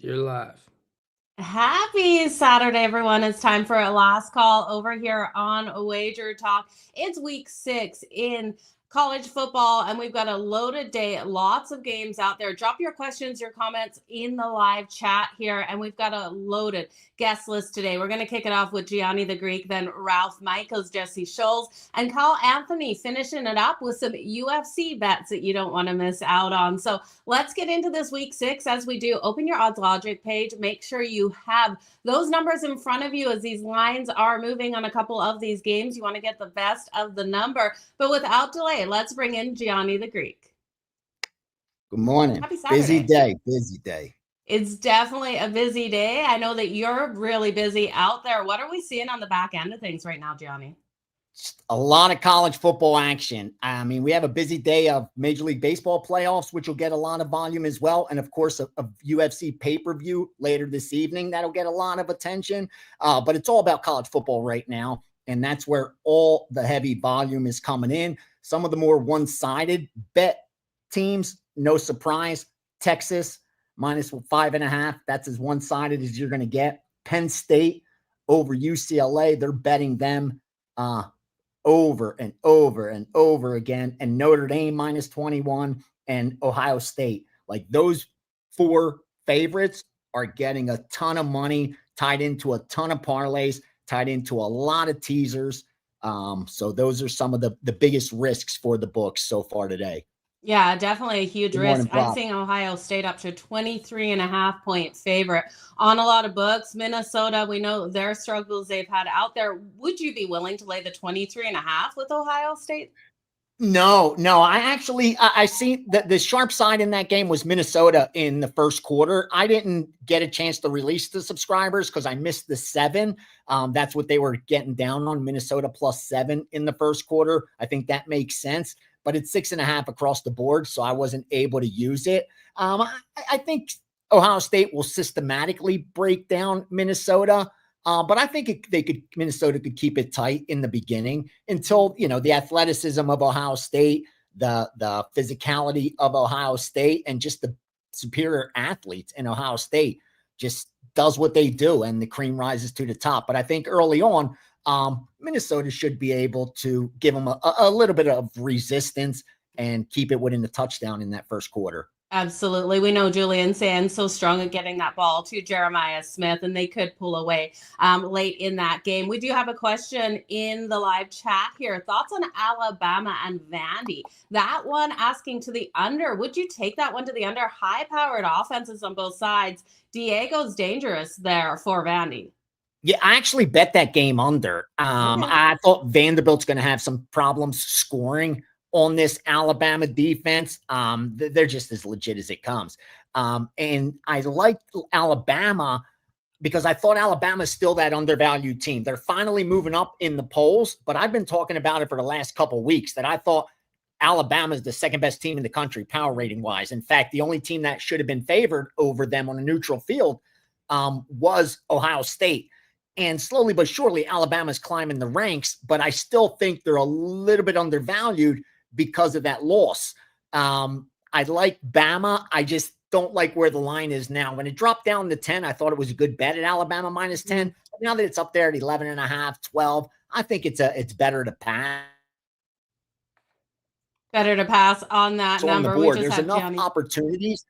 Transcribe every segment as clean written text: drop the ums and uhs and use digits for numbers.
You're live. Happy Saturday, everyone. It's time for a last call over here on WagerTalk. It's week 6 in college football, and we've got a loaded day. Lots of games out there. Drop your questions, your comments in the live chat here, and we've got a loaded guest list today. We're going to kick it off with Gianni the Greek, then Ralph Michaels, Jesse Schule, and Carl Anthony finishing it up with some UFC bets that you don't want to miss out on. So let's get into this week 6. As we do, open your odds logic page. Make sure you have those numbers in front of you as these lines are moving on a couple of these games. You want to get the best of the number. But without delay, let's bring in Gianni the Greek. Good morning. Happy Saturday. Busy day. It's definitely a busy day. I know that you're really busy out there. What are we seeing on the back end of things right now, Gianni? A lot of college football action. I mean, we have a busy day of Major League Baseball playoffs, which will get a lot of volume as well. And of course, a UFC pay-per-view later this evening. That'll get a lot of attention. But it's all about college football right now. And that's where all the heavy volume is coming in. Some of the more one-sided bet teams, no surprise. Texas, -5.5. That's as one-sided as you're going to get. Penn State over UCLA. They're betting them over and over and over again. And Notre Dame -21 and Ohio State. Like those 4 favorites are getting a ton of money tied into a ton of parlays, tied into a lot of teasers. So those are some of the biggest risks for the books so far today. Yeah, definitely a huge risk. Morning, I'm seeing Ohio State up to 23.5 point favorite on a lot of books. Minnesota, we know their struggles they've had out there. Would you be willing to lay the 23.5 with Ohio State? No. I see that the sharp side in that game was Minnesota in the first quarter. I didn't get a chance to release the subscribers because I missed the 7. That's what they were getting down on, Minnesota +7 in the first quarter. I think that makes sense, but it's 6.5 across the board, so I wasn't able to use it. I think Ohio State will systematically break down Minnesota. But I think Minnesota could keep it tight in the beginning until, the athleticism of Ohio State, the physicality of Ohio State, and just the superior athletes in Ohio State just does what they do, and the cream rises to the top. But I think early on, Minnesota should be able to give them a little bit of resistance and keep it within the touchdown in that first quarter. Absolutely. We know Julian Sand's so strong at getting that ball to Jeremiah Smith, and they could pull away late in that game. We do have a question in the live chat here. Thoughts on Alabama and Vandy? That one asking to the under. Would you take that one to the under? High-powered offenses on both sides. Diego's dangerous there for Vandy. Yeah, I actually bet that game under. I thought Vanderbilt's going to have some problems scoring on this Alabama defense. They're just as legit as it comes. And I like Alabama because I thought Alabama's still that undervalued team. They're finally moving up in the polls, but I've been talking about it for the last couple of weeks that I thought Alabama is the second best team in the country power rating wise. In fact, the only team that should have been favored over them on a neutral field was Ohio State. And slowly but surely, Alabama's climbing the ranks, but I still think they're a little bit undervalued because of that loss. I like Bama. I just don't like where the line is now. When it dropped down to 10, I thought it was a good bet at Alabama -10. But now that it's up there at 11.5, 12, I think it's better to pass. Better to pass on that number. On the board. There's enough opportunities.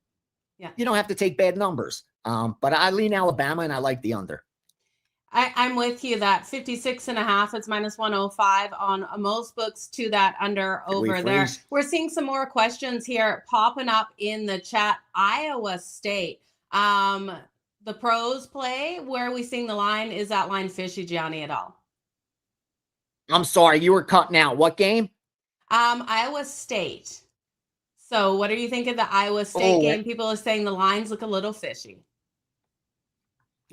Yeah. You don't have to take bad numbers. But I lean Alabama and I like the under. I'm with you that 56.5, it's -105 on most books to that under over there. We're seeing some more questions here popping up in the chat. Iowa State, the pros play, where are we seeing the line? Is that line fishy, Gianni, at all? I'm sorry, you were cutting out. What game? Iowa State. So what are you thinking of the Iowa State game? People are saying the lines look a little fishy.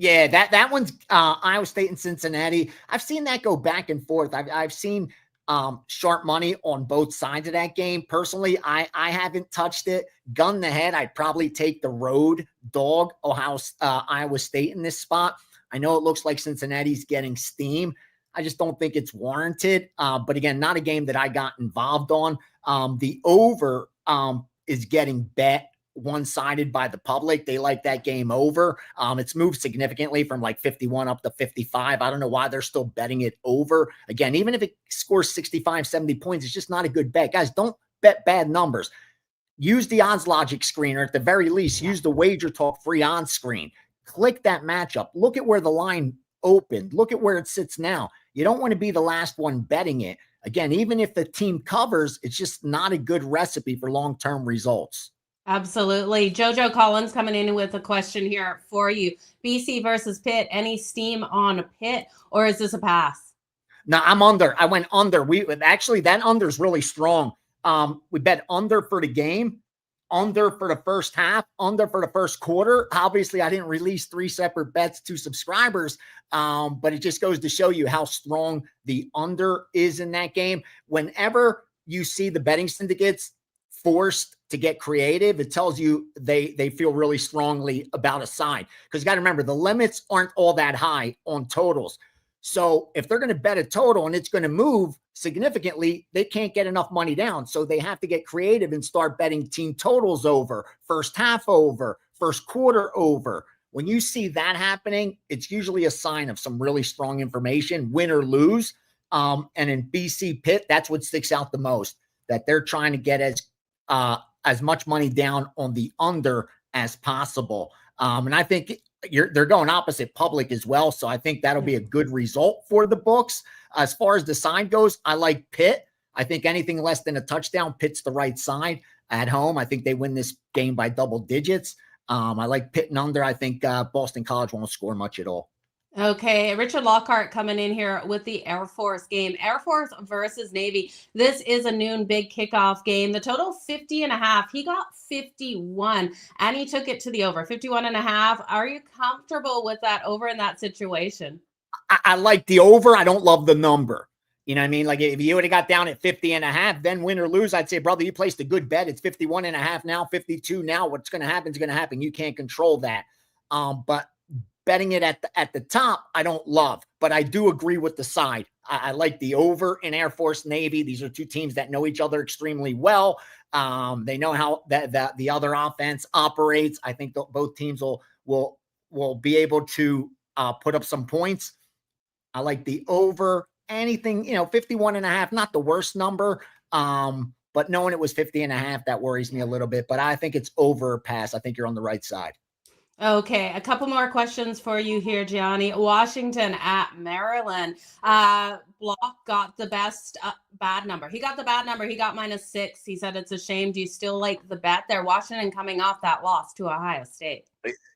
Yeah, that one's Iowa State and Cincinnati. I've seen that go back and forth. I've seen sharp money on both sides of that game. Personally, I haven't touched it. Gun to head, I'd probably take the road dog, Iowa State in this spot. I know it looks like Cincinnati's getting steam. I just don't think it's warranted. But again, not a game that I got involved on. The over is getting bet one-sided by the public. They like that game over. It's moved significantly from like 51 up to 55. I don't know why they're still betting it over. Again, even if it scores 65, 70 points, it's just not a good bet. Guys, don't bet bad numbers. Use the odds logic screen, or at the very least, use the WagerTalk free on screen. Click that matchup. Look at where the line opened. Look at where it sits now. You don't want to be the last one betting it. Again, even if the team covers, it's just not a good recipe for long-term results. Absolutely. JoJo Collins coming in with a question here for you. BC versus Pitt. Any steam on Pitt, or is this a pass? No, I'm under. I went under. Actually, that under is really strong. We bet under for the game, under for the first half, under for the first quarter. Obviously, I didn't release 3 separate bets to subscribers, but it just goes to show you how strong the under is in that game. Whenever you see the betting syndicates forced to get creative, it tells you they feel really strongly about a side. Because you got to remember, the limits aren't all that high on totals. So if they're going to bet a total and it's going to move significantly, they can't get enough money down. So they have to get creative and start betting team totals over, first half over, first quarter over. When you see that happening, it's usually a sign of some really strong information, win or lose. And in BC Pitt, that's what sticks out the most, that they're trying to get as much money down on the under as possible. And I think they're going opposite public as well. So I think that'll be a good result for the books. As far as the side goes, I like Pitt. I think anything less than a touchdown, Pitt's the right side at home. I think they win this game by double digits. I like Pitt and under. I think Boston College won't score much at all. Okay, Richard Lockhart coming in here with the Air Force game. Air Force versus Navy. This is a noon big kickoff game. The total 50.5. He got 51 and he took it to the over 51.5. Are you comfortable with that over in that situation? I like the over. I don't love the number. You know what I mean? Like if you would have got down at 50.5, then win or lose, I'd say, brother, you placed a good bet. It's 51.5 now, 52 now. What's going to happen is going to happen. You can't control that. But betting it at the top, I don't love, but I do agree with the side. I like the over in Air Force Navy. These are two teams that know each other extremely well. They know how that the other offense operates. I think both teams will be able to put up some points. I like the over. Anything, 51.5, not the worst number. But knowing it was 50.5, that worries me a little bit. But I think it's over or pass. I think you're on the right side. Okay, a couple more questions for you here, Gianni. Washington at Maryland. Block got the best bad number. He got the bad number. He got -6. He said it's a shame. Do you still like the bet there? Washington coming off that loss to Ohio State.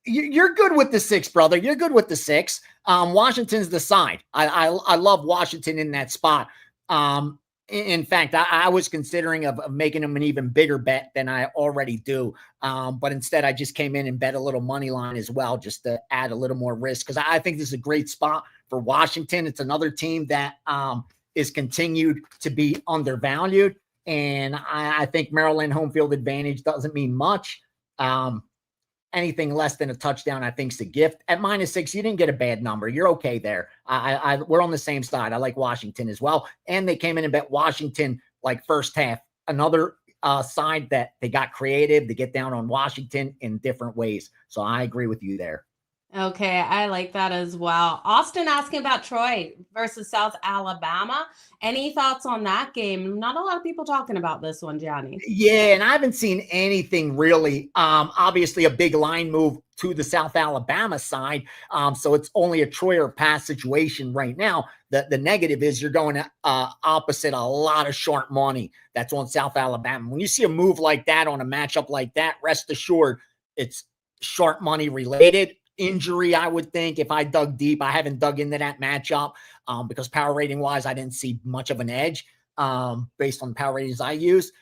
You're good with the 6, brother. You're good with the 6. Washington's the side. I love Washington in that spot. In fact, I was considering of making them an even bigger bet than I already do. But instead, I just came in and bet a little money line as well, just to add a little more risk. Because I think this is a great spot for Washington. It's another team that is continued to be undervalued. And I think Maryland home field advantage doesn't mean much. Anything less than a touchdown, I think, is a gift. At -6, you didn't get a bad number. You're okay there. We're on the same side. I like Washington as well. And they came in and bet Washington like first half. Another side that they got creative to get down on Washington in different ways. So I agree with you there. Okay, I like that as well. Austin asking about Troy versus South Alabama. Any thoughts on that game? Not a lot of people talking about this one, Gianni. Yeah, and I haven't seen anything really. Obviously, a big line move to the South Alabama side. So it's only a Troy or pass situation right now. The negative is you're going opposite a lot of sharp money that's on South Alabama. When you see a move like that on a matchup like that, rest assured it's sharp money related. Injury, I would think, if I dug deep. I haven't dug into that matchup because power rating wise, I didn't see much of an edge based on the power ratings I use.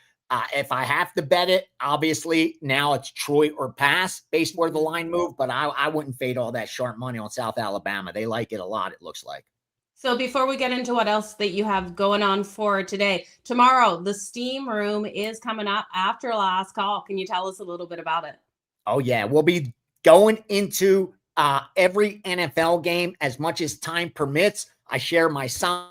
If I have to bet it, obviously now it's Troy or pass based where the line moved, but I wouldn't fade all that sharp money on South Alabama. They like it a lot, it looks like. So before we get into what else that you have going on for today, tomorrow, the Steam Room is coming up after last call. Can you tell us a little bit about it? Oh, yeah. We'll be going into every NFL game as much as time permits. I share my sound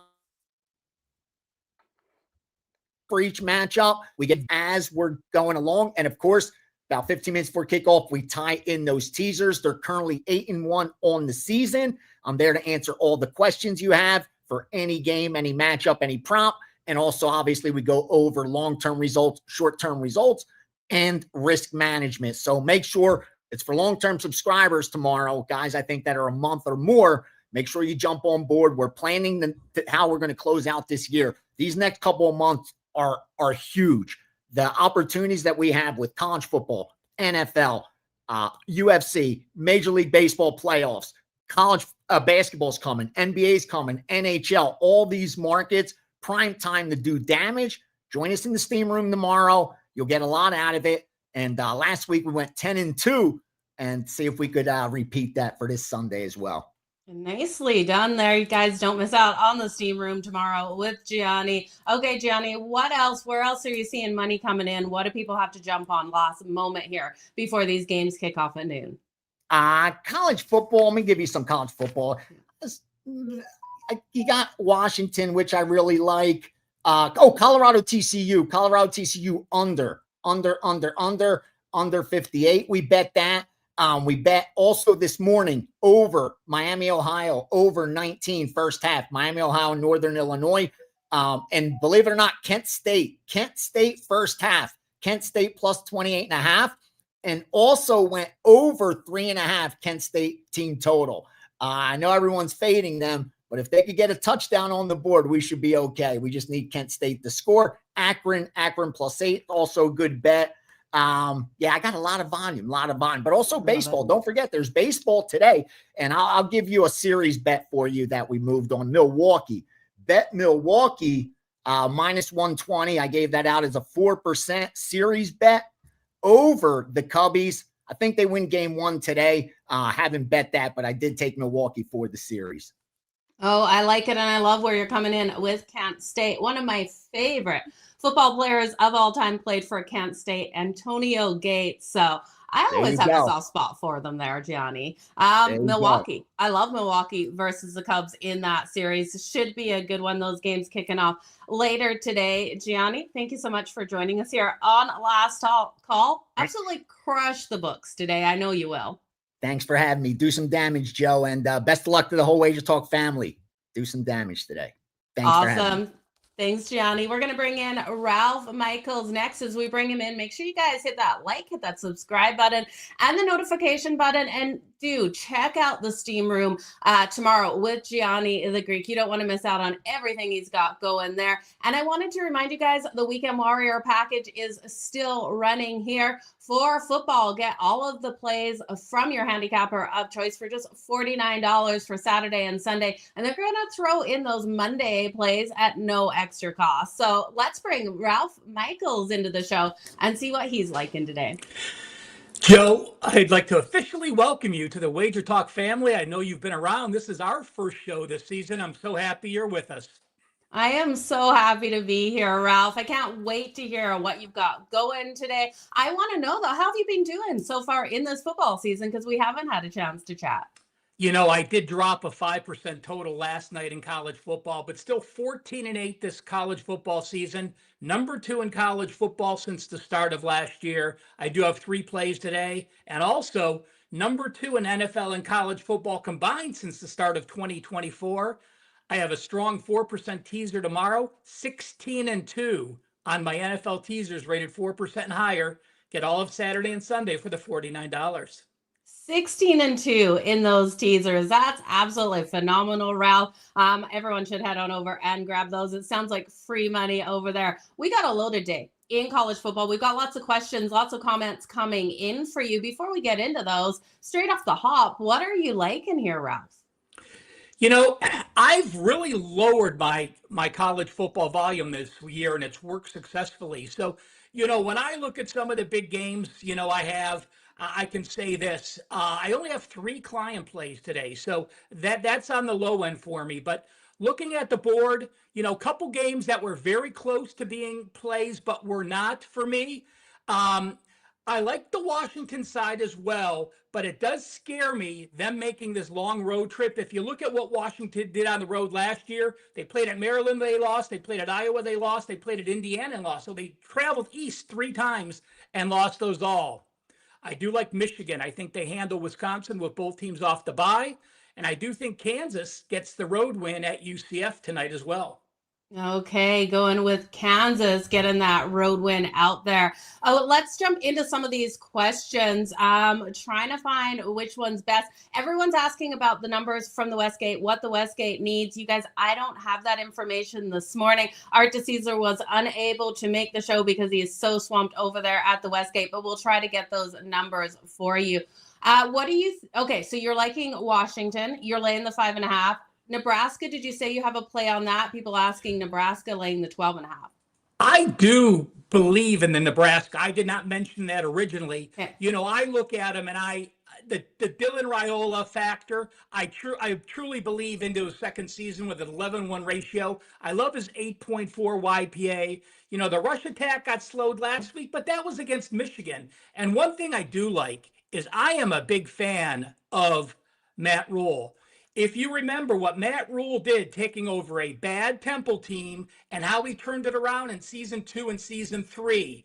for each matchup. We get as we're going along. And of course, about 15 minutes before kickoff, we tie in those teasers. They're currently 8-1 on the season. I'm there to answer all the questions you have for any game, any matchup, any prop. And also, obviously, we go over long-term results, short-term results, and risk management. So make sure it's for long-term subscribers tomorrow. Guys, I think that are a month or more, make sure you jump on board. We're planning how we're going to close out this year. These next couple of months are huge. The opportunities that we have with college football, NFL, UFC, Major League Baseball playoffs, college basketball's coming, NBA's coming, NHL, all these markets, prime time to do damage. Join us in the steam room tomorrow. You'll get a lot out of it. And last week we went 10-2, and see if we could repeat that for this Sunday as well. Nicely done there. You guys don't miss out on the steam room tomorrow with Gianni. Okay, Gianni, what else? Where else are you seeing money coming in? What do people have to jump on last moment here before these games kick off at noon? College football. Let me give you some college football. You got Washington, which I really like. Colorado TCU. Colorado TCU under 58. We bet that. We bet also this morning over Miami, Ohio, over 19 first half, Miami, Ohio, Northern Illinois. And believe it or not, Kent State first half, Kent State plus 28.5, and also went over 3.5 Kent State team total. I know everyone's fading them, but if they could get a touchdown on the board, we should be okay. We just need Kent State to score. Akron plus 8, also a good bet. I got a lot of volume, but also baseball. Don't forget there's baseball today. And I'll give you a series bet for you that we moved on. Milwaukee, bet Milwaukee, minus 120. I gave that out as a 4% series bet over the Cubbies. I think they win game 1 today. Haven't bet that, but I did take Milwaukee for the series. Oh, I like it. And I love where you're coming in with Kent State. One of my favorite football players of all time played for Kent State, Antonio Gates. So I always have a soft spot for them there, Gianni. Milwaukee. I love Milwaukee versus the Cubs in that series. Should be a good one. Those games kicking off later today. Gianni, thank you so much for joining us here on Last Call. Absolutely crush the books today. I know you will. Thanks for having me. Do some damage, Joe, and best of luck to the whole WagerTalk family. Do some damage today. Thanks for having me. Thanks, Gianni. We're going to bring in Ralph Michaels next. As we bring him in, make sure you guys hit that like, hit that subscribe button, and the notification button. And do check out the steam room tomorrow with Gianni the Greek. You don't want to miss out on everything he's got going there. And I wanted to remind you guys, the Weekend Warrior package is still running here for football. Get all of the plays from your handicapper of choice for just $49 for Saturday and Sunday. And they're going to throw in those Monday plays at no extra cost. So let's bring Ralph Michaels into the show and see what he's liking today. Joe, I'd like to officially welcome you to the WagerTalk family. I know you've been around. This is our first show this season. I'm so happy you're with us. I am so happy to be here, Ralph. I can't wait to hear what you've got going today. I want to know, though, how have you been doing so far in this football season? Because we haven't had a chance to chat. You know, I did drop a 5% total last night in college football, but still 14-8 this college football season. Number 2 in college football since the start of last year. I do have 3 plays today. And also number 2 in NFL and college football combined since the start of 2024. I have a strong 4% teaser tomorrow, 16-2 on my NFL teasers rated 4% and higher. Get all of Saturday and Sunday for the $49. 16-2 in those teasers. That's absolutely phenomenal, Ralph. Everyone should head on over and grab those. It sounds like free money over there. We got a loaded day in college football. We've got lots of questions, lots of comments coming in for you. Before we get into those, straight off the hop, what are you liking here, Ralph? You know, I've really lowered my college football volume this year, and it's worked successfully. So, you know, when I look at some of the big games, you know, I can say this. I only have 3 client plays today, so that's on the low end for me. But looking at the board, you know, a couple games that were very close to being plays, but were not for me. I like the Washington side as well, but it does scare me, them making this long road trip. If you look at what Washington did on the road last year, they played at Maryland, they lost. They played at Iowa, they lost. They played at Indiana and lost. So they traveled east 3 times and lost those all. I do like Michigan. I think they handle Wisconsin with both teams off the bye. And I do think Kansas gets the road win at UCF tonight as well. Okay, going with Kansas, getting that road win out there. Oh, let's jump into some of these questions. Trying to find which one's best. Everyone's asking about the numbers from the Westgate, what the Westgate needs. You guys, I don't have that information this morning. Art DiCesare was unable to make the show because he is so swamped over there at the Westgate, but we'll try to get those numbers for you. What do you, okay, so you're liking Washington. You're laying the 5.5. Nebraska, did you say you have a play on that? People asking Nebraska laying the 12.5. I do believe in the Nebraska. I did not mention that originally. Okay. You know, I look at him and the Dylan Raiola factor, I truly believe into his second season with an 11-1 ratio. I love his 8.4 YPA. You know, the rush attack got slowed last week, but that was against Michigan. And one thing I do like is I am a big fan of Matt Rule. If you remember what Matt Rule did taking over a bad Temple team and how he turned it around in season 2 and season 3,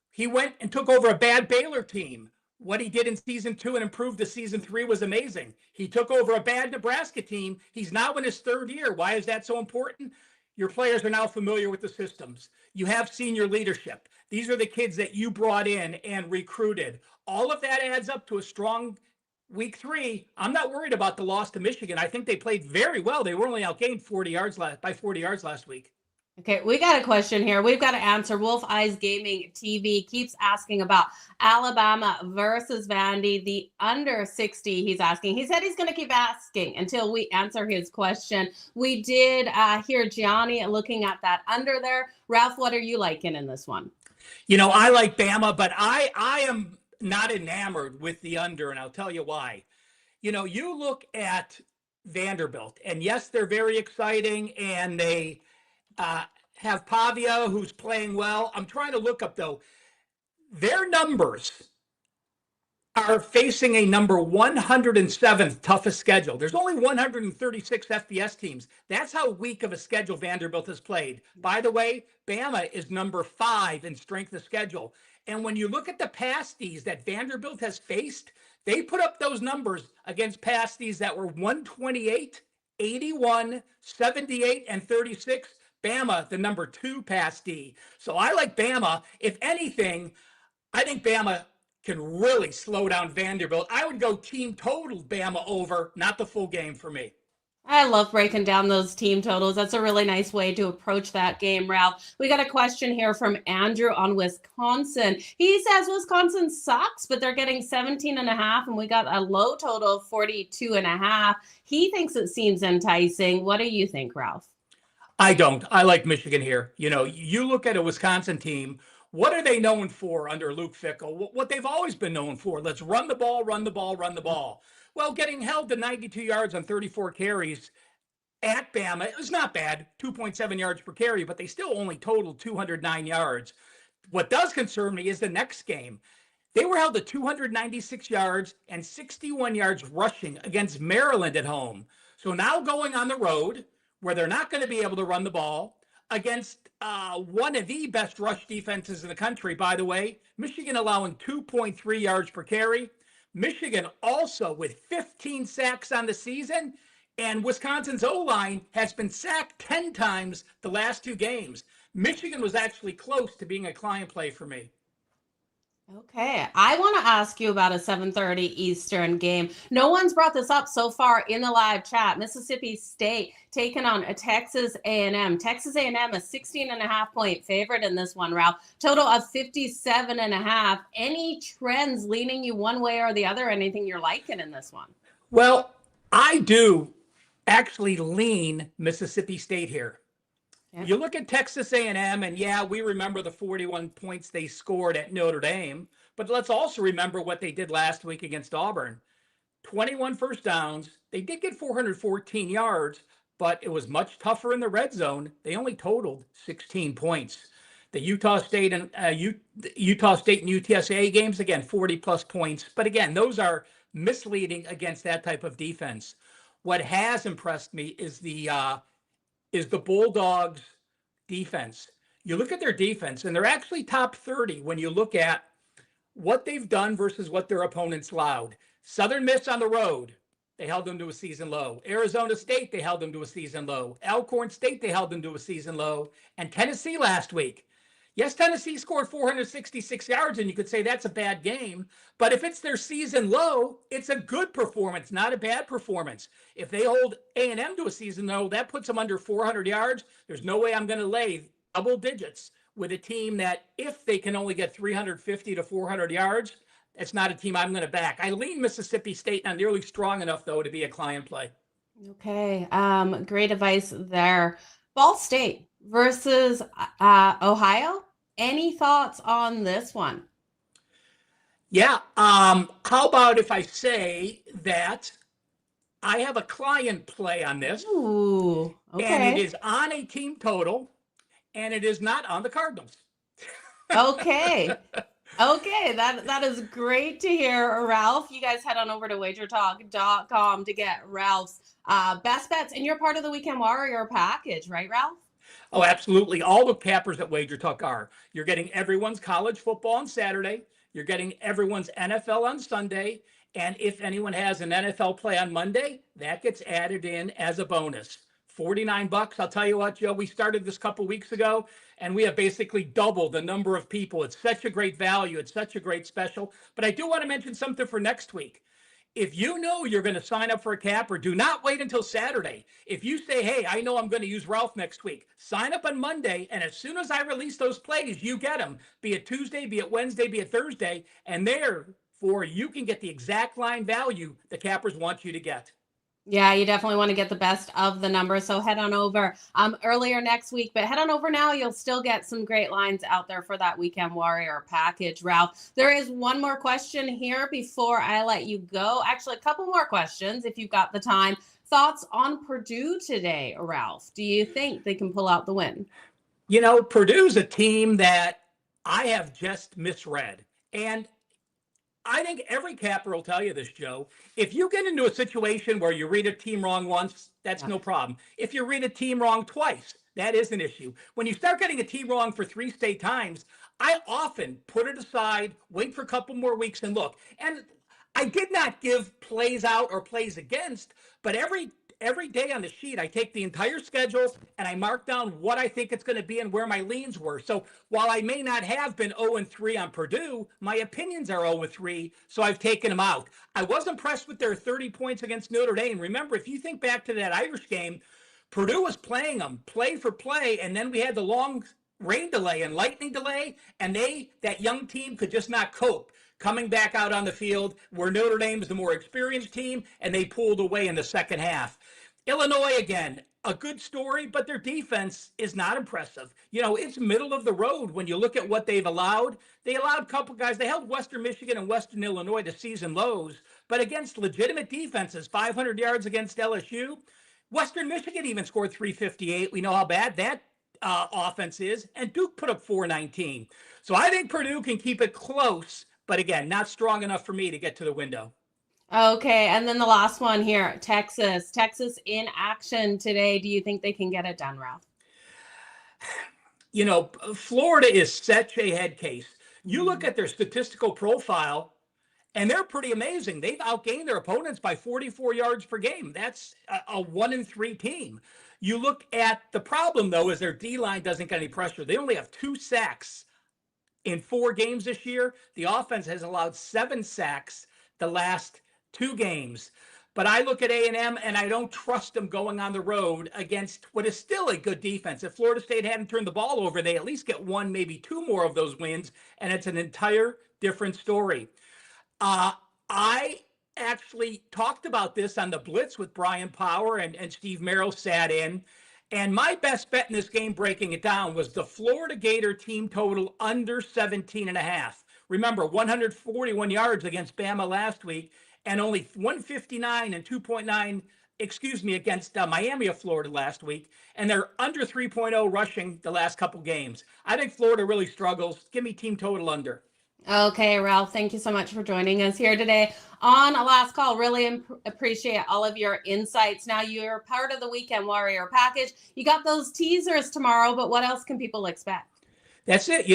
he went and took over a bad Baylor team. What he did in season 2 and improved to season 3 was amazing. He took over a bad Nebraska team. He's now in his 3rd year. Why is that so important? Your players are now familiar with the systems. You have senior leadership. These are the kids that you brought in and recruited. All of that adds up to a strong week 3. I'm not worried about the loss to Michigan. I think they played very well. They were only outgained 40 yards last week. Okay, we got a question here. We've got to answer. Wolf Eyes Gaming TV keeps asking about Alabama versus Vandy, the under 60. He's asking. He said he's going to keep asking until we answer his question. We did hear Gianni looking at that under there. Ralph, what are you liking in this one? You know, I like Bama, but I am not enamored with the under, and I'll tell you why. You know, you look at Vanderbilt, and yes, they're very exciting, and they have Pavia, who's playing well. I'm trying to look up, though. Their numbers are facing a number 107th toughest schedule. There's only 136 FBS teams. That's how weak of a schedule Vanderbilt has played. By the way, Bama is number 5 in strength of schedule. And when you look at the pasties that Vanderbilt has faced, they put up those numbers against pasties that were 128, 81, 78, and 36. Bama, the number 2 pastee. So I like Bama. If anything, I think Bama can really slow down Vanderbilt. I would go team total Bama over, not the full game for me. I love breaking down those team totals. That's a really nice way to approach that game, Ralph. We got a question here from Andrew on Wisconsin. He says Wisconsin sucks, but they're getting 17.5, and we got a low total of 42.5. He thinks it seems enticing. What do you think, Ralph? I don't. I like Michigan here. You know, you look at a Wisconsin team, what are they known for under Luke Fickell? What they've always been known for. Let's run the ball, run the ball, run the ball. Well, getting held to 92 yards on 34 carries at Bama, it was not bad, 2.7 yards per carry, but they still only totaled 209 yards. What does concern me is the next game. They were held to 296 yards and 61 yards rushing against Maryland at home. So now going on the road, where they're not going to be able to run the ball against one of the best rush defenses in the country, by the way. Michigan allowing 2.3 yards per carry. Michigan also with 15 sacks on the season. And Wisconsin's O-line has been sacked 10 times the last 2 games. Michigan was actually close to being a client play for me. Okay, I want to ask you about a 7:30 Eastern game. No one's brought this up so far in the live chat. Mississippi State taking on a Texas A&M. Texas A&M a 16.5-point favorite in this one, Ralph. Total of 57.5. Any trends leaning you one way or the other? Anything you're liking in this one? Well, I do actually lean Mississippi State here. You look at Texas A&M, and yeah, we remember the 41 points they scored at Notre Dame, but let's also remember what they did last week against Auburn. 21 first downs. They did get 414 yards, but it was much tougher in the red zone. They only totaled 16 points. The Utah State and UTSA games, again, 40-plus points. But again, those are misleading against that type of defense. What has impressed me is the Bulldogs defense. You look at their defense, and they're actually top 30 when you look at what they've done versus what their opponents allowed. Southern Miss on the road, they held them to a season low. Arizona State, they held them to a season low. Alcorn State, they held them to a season low. And Tennessee last week. Yes, Tennessee scored 466 yards, and you could say that's a bad game. But if it's their season low, it's a good performance, not a bad performance. If they hold A&M to a season low, that puts them under 400 yards. There's no way I'm going to lay double digits with a team that, if they can only get 350 to 400 yards, it's not a team I'm going to back. I lean Mississippi State, not nearly strong enough, though, to be a client play. Okay. Great advice there. Ball State versus Ohio. Any thoughts on this one? Yeah. How about if I say that I have a client play on this? Ooh, okay. And it is on a team total, and it is not on the Cardinals. Okay. Okay, that is great to hear, Ralph. You guys head on over to WagerTalk.com to get Ralph's best bets. And you're part of the Weekend Warrior package, right, Ralph? Oh, absolutely. All the cappers at WagerTalk are. You're getting everyone's college football on Saturday. You're getting everyone's NFL on Sunday. And if anyone has an NFL play on Monday, that gets added in as a bonus. $49. I'll tell you what, Joe, we started this a couple weeks ago, and we have basically doubled the number of people. It's such a great value. It's such a great special. But I do want to mention something for next week. If you know you're going to sign up for a capper, do not wait until Saturday. If you say, hey, I know I'm going to use Ralph next week, sign up on Monday, and as soon as I release those plays, you get them, be it Tuesday, be it Wednesday, be it Thursday, and therefore you can get the exact line value the cappers want you to get. Yeah, you definitely want to get the best of the numbers. So head on over earlier next week, but head on over now. You'll still get some great lines out there for that Weekend Warrior package, Ralph. There is one more question here before I let you go. Actually, a couple more questions if you've got the time. Thoughts on Purdue today, Ralph? Do you think they can pull out the win? You know, Purdue's a team that I have just misread. And I think every capper will tell you this, Joe. If you get into a situation where you read a team wrong once, that's no problem. If you read a team wrong twice, that is an issue. When you start getting a team wrong for 3 straight times, I often put it aside, wait for a couple more weeks and look. And I did not give plays out or plays against, but every day on the sheet, I take the entire schedule and I mark down what I think it's going to be and where my leans were. So while I may not have been 0-3 on Purdue, my opinions are 0-3, so I've taken them out. I was impressed with their 30 points against Notre Dame. Remember, if you think back to that Irish game, Purdue was playing them play for play, and then we had the long rain delay and lightning delay, and that young team could just not cope. Coming back out on the field where Notre Dame is the more experienced team, and they pulled away in the second half. Illinois, again, a good story, but their defense is not impressive. You know, it's middle of the road when you look at what they've allowed. They allowed a couple guys. They held Western Michigan and Western Illinois to season lows, but against legitimate defenses, 500 yards against LSU. Western Michigan even scored 358. We know how bad that offense is, and Duke put up 419. So I think Purdue can keep it close, but again, not strong enough for me to get to the window. Okay, and then the last one here, Texas in action today. Do you think they can get it done, Ralph? You know, Florida is such a head case. You look at their statistical profile, and they're pretty amazing. They've outgained their opponents by 44 yards per game. That's a 1-3 team. You look at the problem, though, is their D-line doesn't get any pressure. They only have 2 sacks in 4 games this year. The offense has allowed 7 sacks the last 2 games. But I look at A&M, and I don't trust them going on the road against what is still a good defense. If Florida State hadn't turned the ball over, they at least get 1, maybe 2 more of those wins, and it's an entire different story. I actually talked about this on the Blitz with Brian Power, and Steve Merrill sat in. And my best bet in this game, breaking it down, was the Florida Gator team total under 17.5. Remember, 141 yards against Bama last week, and only 159 and 2.9, against Miami of Florida last week. And they're under 3.0 rushing the last couple games. I think Florida really struggles. Give me team total under. Okay, Ralph, thank you so much for joining us here today on A Last Call. Really appreciate all of your insights. Now you're part of the Weekend Warrior package. You got those teasers tomorrow, but what else can people expect? That's it.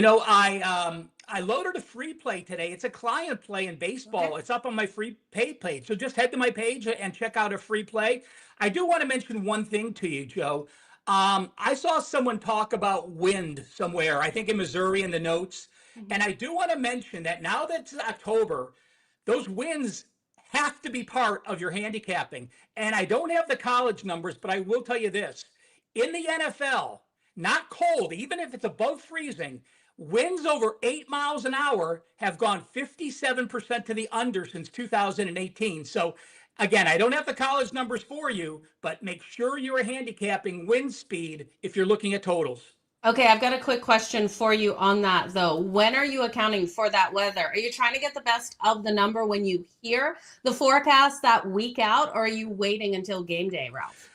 I loaded a free play today. It's a client play in baseball. Okay. It's up on my free pay page. So just head to my page and check out a free play. I do want to mention one thing to you, Joe. I saw someone talk about wind somewhere, I think in Missouri in the notes. Mhm. And I do want to mention that now that it's October, those winds have to be part of your handicapping. And I don't have the college numbers, but I will tell you this. In the NFL, not cold, even if it's above freezing, winds over 8 miles an hour have gone 57% to the under since 2018. So, again, I don't have the college numbers for you, but make sure you're handicapping wind speed if you're looking at totals. Okay, I've got a quick question for you on that, though. When are you accounting for that weather? Are you trying to get the best of the number when you hear the forecast that week out, or are you waiting until game day, Ralph?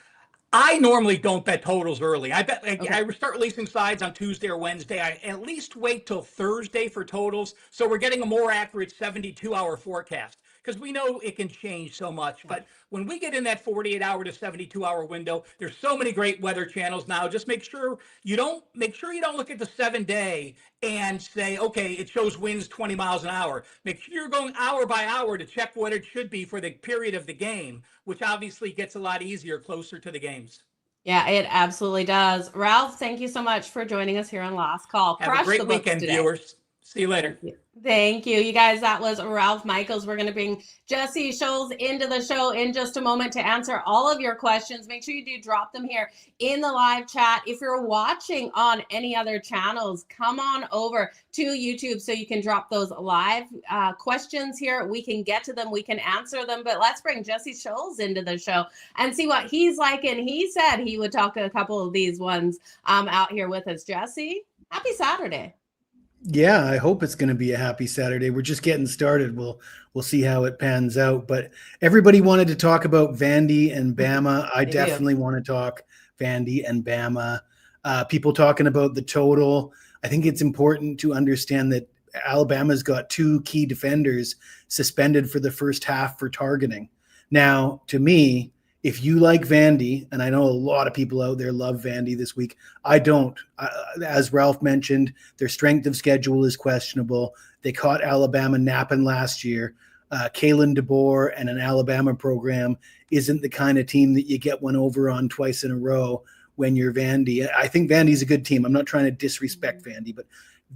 I normally don't bet totals early. I bet Okay. I start releasing sides on Tuesday or Wednesday. I at least wait till Thursday for totals, so we're getting a more accurate 72-hour forecast because we know it can change so much. Yeah. But when we get in that 48-hour to 72-hour window, there's so many great weather channels now. Just make sure you don't look at the 7-day and say, okay, it shows winds 20 miles an hour. Make sure you're going hour by hour to check what it should be for the period of the game, which obviously gets a lot easier closer to the games. Yeah, it absolutely does. Ralph, thank you so much for joining us here on Last Call. Have a Crush the great books weekend, today. viewers. See you later. Thank you. Thank you. You guys, that was Ralph Michaels. We're going to bring Jesse Schule into the show in just a moment to answer all of your questions. Make sure you do drop them here in the live chat. If you're watching on any other channels, come on over to YouTube so you can drop those live questions here. We can get to them. We can answer them. But let's bring Jesse Schule into the show and see what he's like. And he said he would talk a couple of these ones out here with us. Jesse, happy Saturday. Yeah, I hope it's going to be a happy Saturday. We're just getting started. We'll see how it pans out. But everybody wanted to talk about Vandy and Bama. I definitely want to talk Vandy and Bama. People talking about the total. I think it's important to understand that Alabama's got 2 key defenders suspended for the first half for targeting. Now, to me, if you like Vandy, and I know a lot of people out there love Vandy this week, I don't. As Ralph mentioned, their strength of schedule is questionable. They caught Alabama napping last year. Kalen DeBoer and an Alabama program isn't the kind of team that you get one over on twice in a row when you're Vandy. I think Vandy's a good team. I'm not trying to disrespect Vandy, but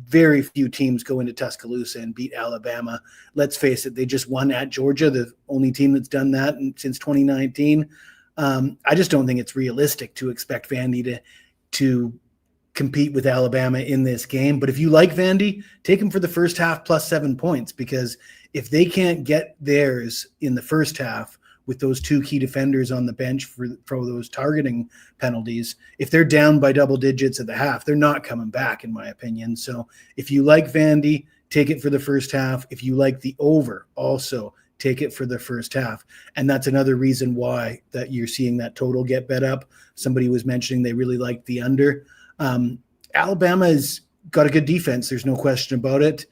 very few teams go into Tuscaloosa and beat Alabama. Let's face it, they just won at Georgia, the only team that's done that since 2019. I just don't think it's realistic to expect Vandy to compete with Alabama in this game. But if you like Vandy, take them for the first half plus 7 points, because if they can't get theirs in the first half with those 2 key defenders on the bench for those targeting penalties, if they're down by double digits at the half, they're not coming back, in my opinion. So if you like Vandy, take it for the first half. If you like the over, also take it for the first half. And that's another reason why that you're seeing that total get bet up. Somebody was mentioning they really liked the under. Alabama's got a good defense. There's no question about it.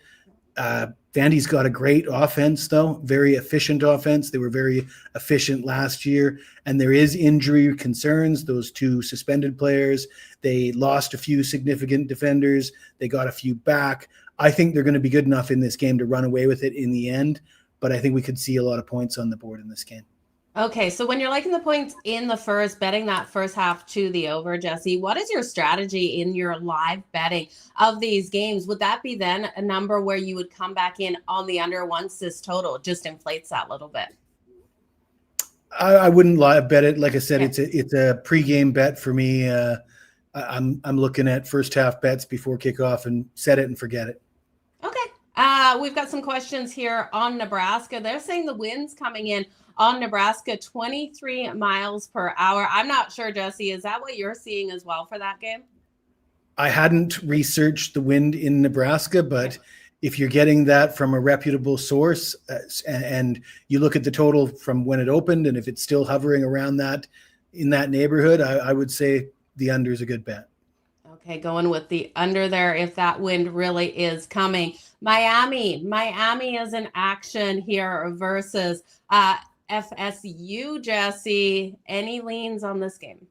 Vandy's got a great offense, though, very efficient offense. They were very efficient last year, and there is injury concerns. Those 2 suspended players, they lost a few significant defenders. They got a few back. I think they're going to be good enough in this game to run away with it in the end, but I think we could see a lot of points on the board in this game. Okay, so when you're liking the points in the first, betting that first half to the over, Jesse, what is your strategy in your live betting of these games? Would that be then a number where you would come back in on the under once this total just inflates that little bit? I wouldn't bet it. Like I said, it's a pregame bet for me. I'm looking at first half bets before kickoff and set it and forget it. Okay. We've got some questions here on Nebraska. They're saying the wind's coming in on Nebraska 23 miles per hour. I'm not sure, Jesse, is that what you're seeing as well for that game? I hadn't researched the wind in Nebraska, but if you're getting that from a reputable source and you look at the total from when it opened, and if it's still hovering around that in that neighborhood, I would say the under is a good bet. Okay, going with the under there if that wind really is coming. Miami is in action here versus FSU, Jesse. Any leans on this game?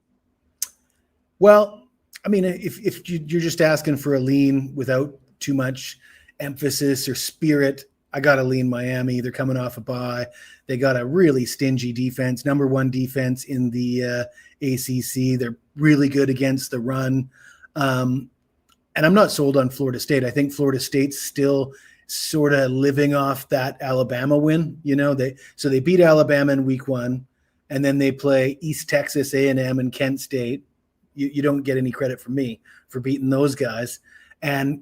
Well, I mean, if you're just asking for a lean without too much emphasis or spirit, I got to lean Miami. They're coming off a bye. They got a really stingy defense, number one defense in the ACC. They're really good against the run. And I'm not sold on Florida State. I think Florida State's still sort of living off that Alabama win. They beat Alabama in week 1, and then they play East Texas, A&M, and Kent State. You don't get any credit from me for beating those guys. And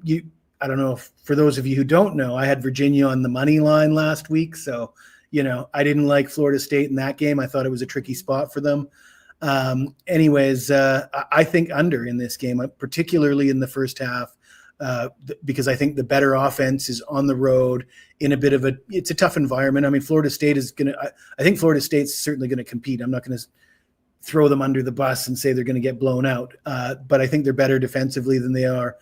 I don't know if, for those of you who don't know, I had Virginia on the money line last week. So, I didn't like Florida State in that game. I thought it was a tricky spot for them. I think under in this game, particularly in the first half, because I think the better offense is on the road in a bit of it's a tough environment. I mean, Florida State is I think Florida State's certainly going to compete. I'm not going to throw them under the bus and say they're going to get blown out. But I think they're better defensively than they are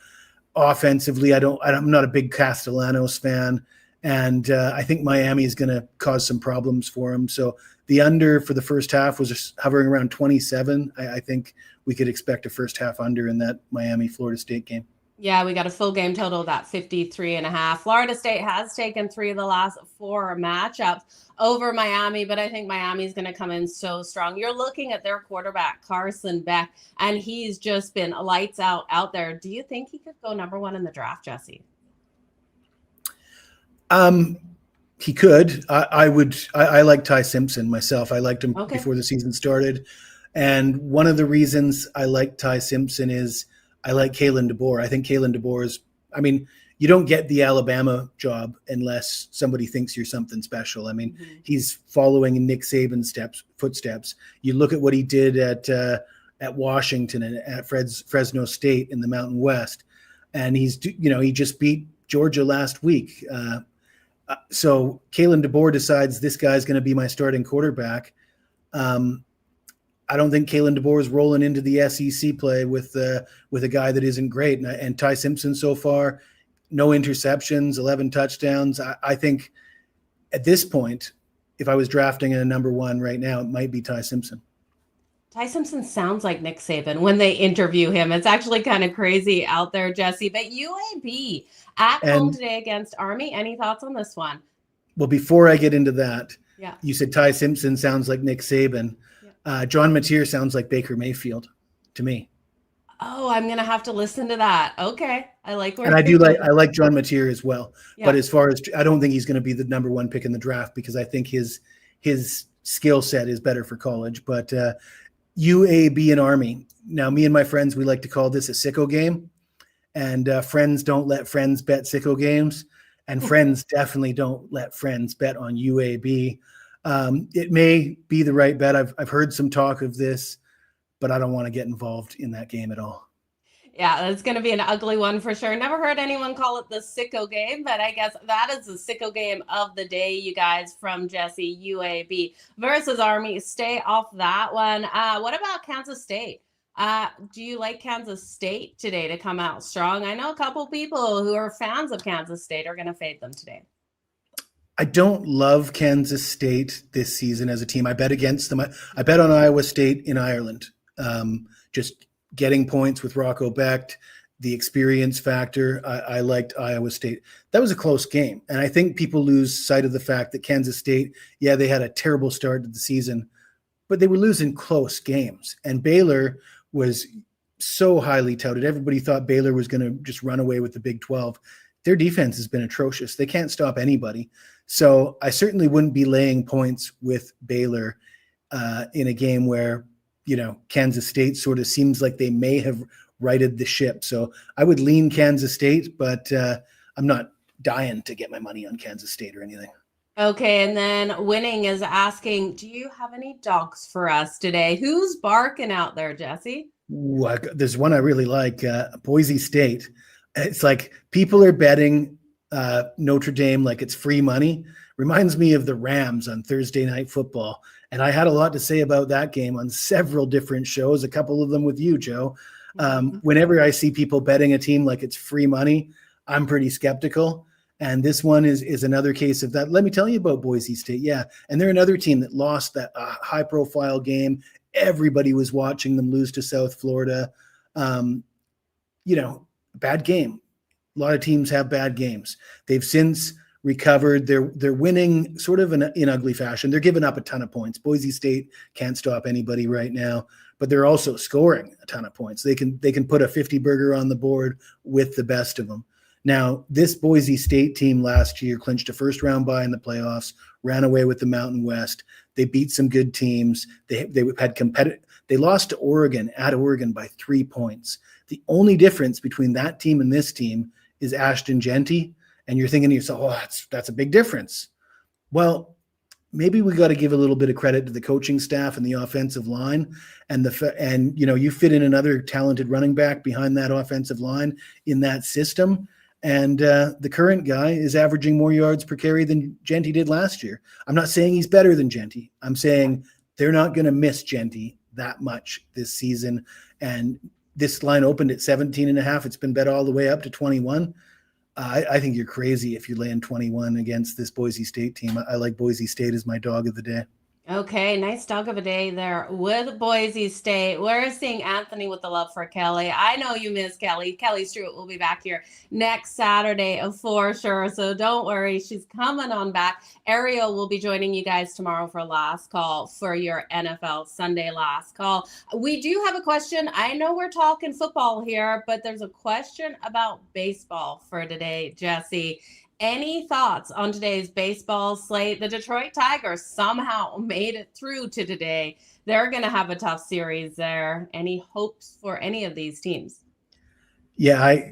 offensively. I'm not a big Castellanos fan. And I think Miami is going to cause some problems for them. So the under for the first half was just hovering around 27. I think we could expect a first half under in that Miami-Florida State game. Yeah, we got a full game total of that 53.5. Florida State has taken 3 of the last 4 matchups over Miami, but I think Miami's going to come in so strong. You're looking at their quarterback, Carson Beck, and he's just been lights out there. Do you think he could go number 1 in the draft, Jesse? He could. I like Ty Simpson myself. I liked him before the season started. And one of the reasons I like Ty Simpson is I like Kalen DeBoer. I think Kalen DeBoer you don't get the Alabama job unless somebody thinks you're something special. I mean, he's following in Nick Saban's footsteps. You look at what he did at Washington and at Fresno State in the Mountain West, and he just beat Georgia last week. So Kalen DeBoer decides this guy's going to be my starting quarterback. I don't think Kalen DeBoer is rolling into the SEC play with a guy that isn't great. And Ty Simpson so far, no interceptions, 11 touchdowns. I think at this point, if I was drafting a number 1 right now, it might be Ty Simpson. Ty Simpson sounds like Nick Saban when they interview him. It's actually kind of crazy out there, Jesse. But UAB at home today against Army. Any thoughts on this one? Well, before I get into that, you said Ty Simpson sounds like Nick Saban. John Mateer sounds like Baker Mayfield to me. Oh, I'm gonna have to listen to that. Okay, I like. And I like John Mateer as well. Yeah. But as far as I don't think he's going to be the number 1 pick in the draft because I think his skill set is better for college. But UAB and Army. Now, me and my friends, we like to call this a sicko game, and friends don't let friends bet sicko games, and friends definitely don't let friends bet on UAB. It may be the right bet. I've heard some talk of this, but I don't want to get involved in that game at all. Yeah, it's going to be an ugly one for sure. Never heard anyone call it the sicko game, but I guess that is the sicko game of the day, you guys, from Jesse. UAB versus Army. Stay off that one. What about Kansas State? Do you like Kansas State today to come out strong? I know a couple people who are fans of Kansas State are going to fade them today. I don't love Kansas State this season as a team. I bet against them. I bet on Iowa State in Ireland. Just getting points with Rocco Becht, the experience factor. I liked Iowa State. That was a close game. And I think people lose sight of the fact that Kansas State, they had a terrible start to the season, but they were losing close games. And Baylor was so highly touted. Everybody thought Baylor was going to just run away with the Big 12. Their defense has been atrocious. They can't stop anybody. So I certainly wouldn't be laying points with Baylor in a game where, Kansas State sort of seems like they may have righted the ship. So I would lean Kansas State, but I'm not dying to get my money on Kansas State or anything. Okay, and then Winning is asking, do you have any dogs for us today? Who's barking out there, Jesse? Ooh, there's one I really like, Boise State. It's like people are betting Notre Dame like it's free money. Reminds me of the Rams on Thursday Night Football. And I had a lot to say about that game on several different shows, a couple of them with you, Joe. Whenever I see people betting a team like it's free money, I'm pretty skeptical. And this one is another case of that. Let me tell you about Boise State. Yeah. And they're another team that lost that high profile game. Everybody was watching them lose to South Florida. bad game. A lot of teams have bad games. They've since recovered. They're winning sort of in ugly fashion. They're giving up a ton of points. Boise State can't stop anybody right now, but they're also scoring a ton of points. They can put a 50 burger on the board with the best of them. Now, this Boise State team last year clinched a first round bye in the playoffs, ran away with the Mountain West. They beat some good teams. They had They lost to Oregon at Oregon by 3 points. The only difference between that team and this team is Ashton Genty, and you're thinking to yourself, "Oh, that's a big difference." Well, maybe we got to give a little bit of credit to the coaching staff and the offensive line, and you fit in another talented running back behind that offensive line in that system, and the current guy is averaging more yards per carry than Genty did last year. I'm not saying he's better than Genty. I'm saying they're not going to miss Genty that much this season, and this line opened at 17.5. It's been bet all the way up to 21. I think you're crazy if you land 21 against this Boise State team. I like Boise State as my dog of the day. Okay, nice dog of a day there with Boise State. We're seeing Anthony with the love for Kelly. I know you miss Kelly. Kelly Stewart will be back here next Saturday for sure. So don't worry, she's coming on back. Ariel will be joining you guys tomorrow for last call for your NFL Sunday last call. We do have a question. I know we're talking football here, but there's a question about baseball for today, Jesse. Any thoughts on today's baseball slate? The Detroit Tigers somehow made it through to today. They're going to have a tough series there. Any hopes for any of these teams? Yeah,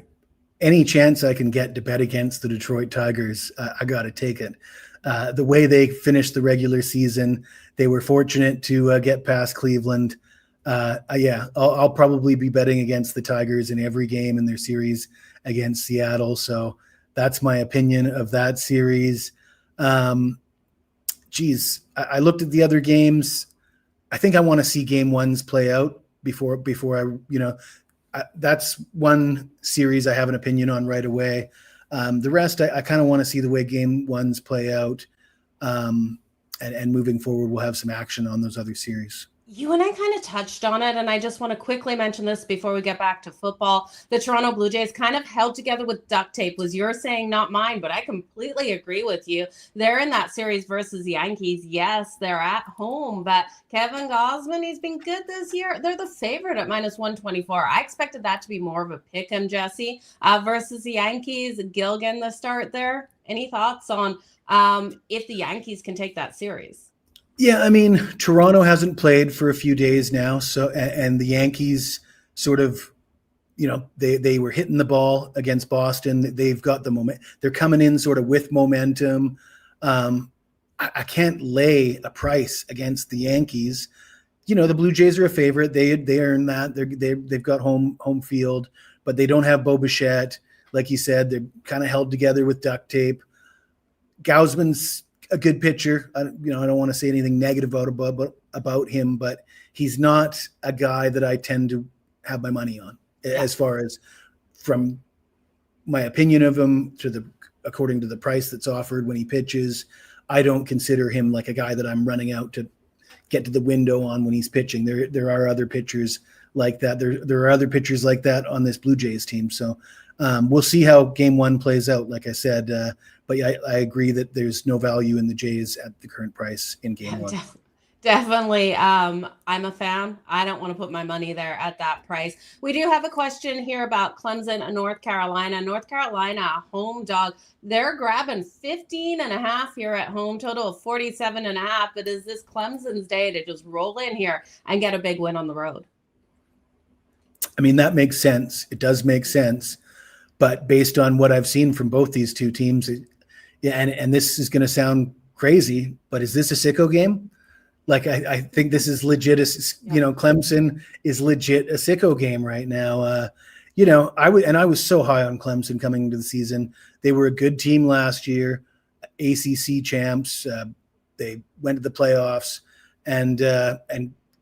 any chance I can get to bet against the Detroit Tigers, I got to take it. The way they finished the regular season, they were fortunate to get past Cleveland. I'll probably be betting against the Tigers in every game in their series against Seattle. So that's my opinion of that series. I looked at the other games. I think I want to see game ones play out before that's one series I have an opinion on right away. The rest, I kind of want to see the way game ones play out. And moving forward, we'll have some action on those other series. You and I kind of touched on it, and I just want to quickly mention this before we get back to football. The Toronto Blue Jays kind of held together with duct tape, was your saying, not mine, but I completely agree with you. They're in that series versus the Yankees. Yes, they're at home, but Kevin Gausman, he's been good this year. They're the favorite at -124. I expected that to be more of a pick 'em, Jesse, versus the Yankees. Gilgan, the start there. Any thoughts on if the Yankees can take that series? Yeah, I mean, Toronto hasn't played for a few days now, so and the Yankees sort of, they were hitting the ball against Boston. They've got the moment. They're coming in sort of with momentum. I can't lay a price against the Yankees. The Blue Jays are a favorite. They earn that. They've got home field, but they don't have Bo Bichette. Like you said, they're kind of held together with duct tape. Gausman's a good pitcher. I don't want to say anything negative about him, but he's not a guy that I tend to have my money on as far as from my opinion of him according to the price that's offered when he pitches. I don't consider him like a guy that I'm running out to get to the window on when he's pitching. There are other pitchers like that. There are other pitchers like that on this Blue Jays team. So we'll see how game one plays out, like I said. But yeah, I agree that there's no value in the Jays at the current price in game one. Definitely. I'm a fan. I don't want to put my money there at that price. We do have a question here about Clemson and North Carolina. North Carolina, home dog. They're grabbing 15.5 here at home, total of 47.5. But is this Clemson's day to just roll in here and get a big win on the road? I mean, that makes sense. It does make sense. But based on what I've seen from both these two teams, and this is going to sound crazy, but is this a sicko game? Like, I think this is legit. Clemson is legit a sicko game right now. I was so high on Clemson coming into the season. They were a good team last year, ACC champs. They went to the playoffs, and